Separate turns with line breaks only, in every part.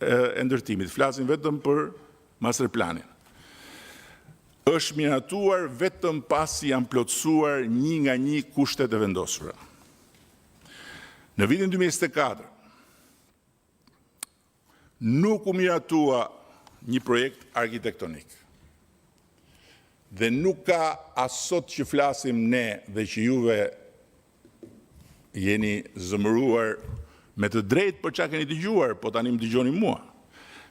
e ndërtimit, flasim vetëm për master planin. Është miratuar vetëm pasi janë plotësuar një nga një kushtet e vendosura. Në vitin 2024, nuk u miratua një projekt arkitektonik. Dhe nuk ka asot që flasim ne dhe që juve jeni zëmëruar me të drejt për çka keni dëgjuar, po tani më dëgjoni mua.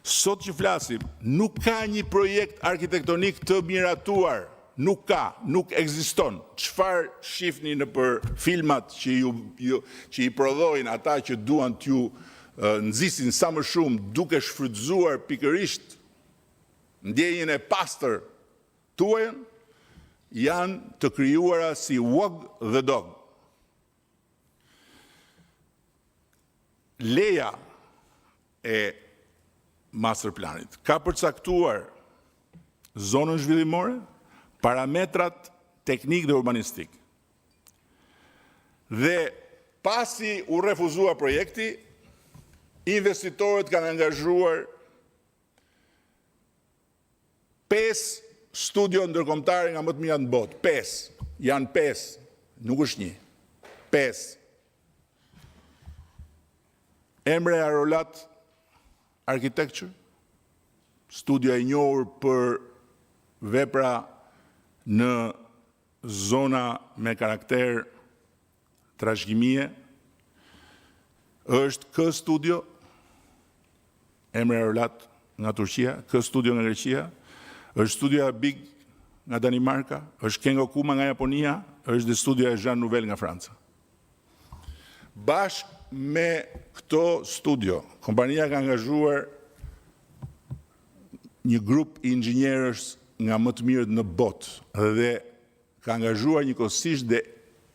Sot që flasim, nuk ka një projekt arkitektonik të miratuar. Nuk ka, nuk ekziston. Çfarë shihni në për filmat që i prodhojnë ata që duan t'ju nxisin sa më shumë duke shfrytzuar pikërisht ndjenjën e pastër tuajën, janë të krijuara si Wog the Dog. Leja e master planit ka përcaktuar zonën zhvillimore, parametrat teknik dhe urbanistik. Dhe pasi u refuzua projekti, investitorët kanë angazhuar 5 studio ndërkombëtare nga më të mira në botë. 5. Janë 5, nuk është 1. 5. Emre Arolat Architecture, studio e njohur për vepra në zona me karakter trashëgimie, është K Studio, Emre Arolat nga Turqia, K Studio nga Greqia, është studio Big nga Danimarka, është Kengo Kuma nga Japonia, është dhe studio e Jean Nouvel nga Franca. Bashkë me këto studio, kompania ka angazhuar një grup i inxhinierësh nga më të mirët në botë dhe ka angazhuar njëkohësisht dhe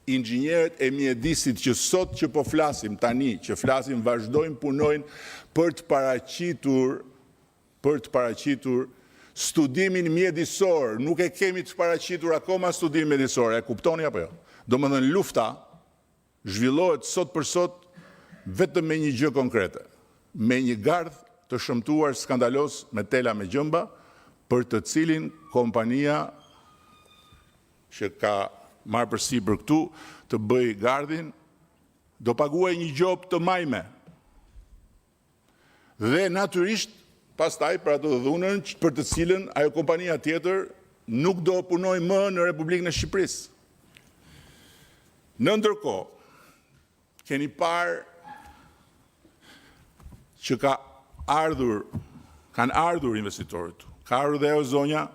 inxhinierët e mjedisit që sot që po flasim tani, që flasim vazhdojnë punojnë për të paraqitur studimin mjedisor. Nuk e kemi të paraqitur akoma studimin mjedisor, e kuptoni apo jo? Domethënë lufta zhvillohet sot për sot vetëm me një gjë konkrete, me një gardh të shëmtuar skandalos me tela me gjëmba, për të cilin kompania që ka marrë përsipër këtu të bëj gardhin, do paguaj një gjop të majme. Dhe natyrisht, pastaj për ato dhunën për të cilën ajo kompania tjetër nuk do punoj më në Republikën e Shqipërisë. Në ndërkohë, keni parë që kanë ardhur investitorët. Ka ardhur dhe Zonja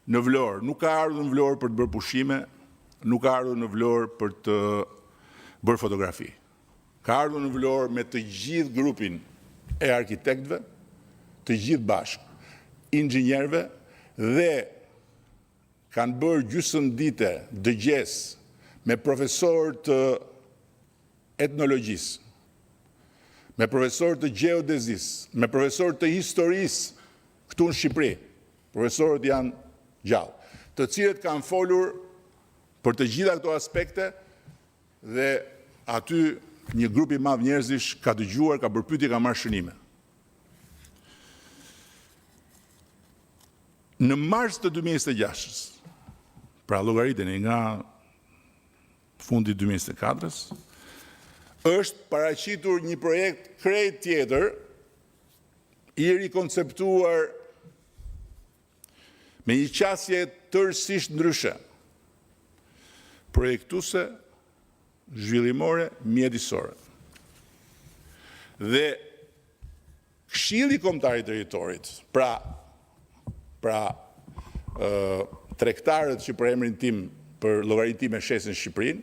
në Vlorë. Nuk ka ardhur në Vlorë për të bërë pushime, nuk ka ardhur në Vlorë për të bërë fotografi. Ka ardhur në Vlorë me të gjithë grupin e arkitektëve, të gjithë bashkë, inxhinierëve, dhe kanë bërë gjysmëdite dëgjes me profesorë të etnologjisë, me profesorë të gjeodezisë, me profesorë të historisë këtu në Shqipëri. Profesorët janë gjallë, të cilët kanë folur për të gjitha këto aspekte dhe aty një grup i madh njerëzish ka dëgjuar, ka bërë pyetje, ka marrë shënime. Në mars të 2026, pra llogariteni nga fundi 2024-s, është paraqitur një projekt krejt tjetër, i rikonceptuar me një qasje tërësisht ndryshe, projektuese, zhvillimore, mjedisore. Dhe Këshilli Kombëtar i Territorit, pra tregtarët që për emrin tim për llogarinë time shesin Shqipërinë,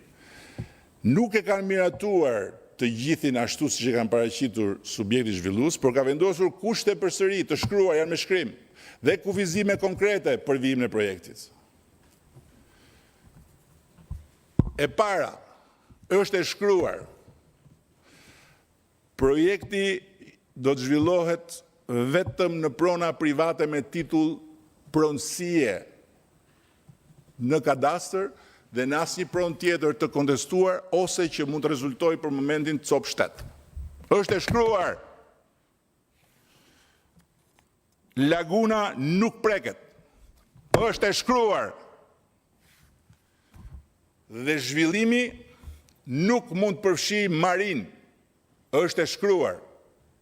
nuk e kanë miratuar të gjithin ashtu siç e kanë paraqitur subjekti zhvillues, por ka vendosur kushte përsëri të shkruar, janë me shkrim, dhe kufizime konkrete për vijimin e projektit. E para, është e shkruar, projekti do të zhvillohet vetëm në prona private me titull pronësie në kadastër dhe në asnjë pronë tjetër të kontestuar ose që mund të rezultojë për momentin cop shtet. Është e shkruar. laguna nuk preket. Është e shkruar. Dhe zhvillimi nuk mund përfshi marin. Është e shkruar.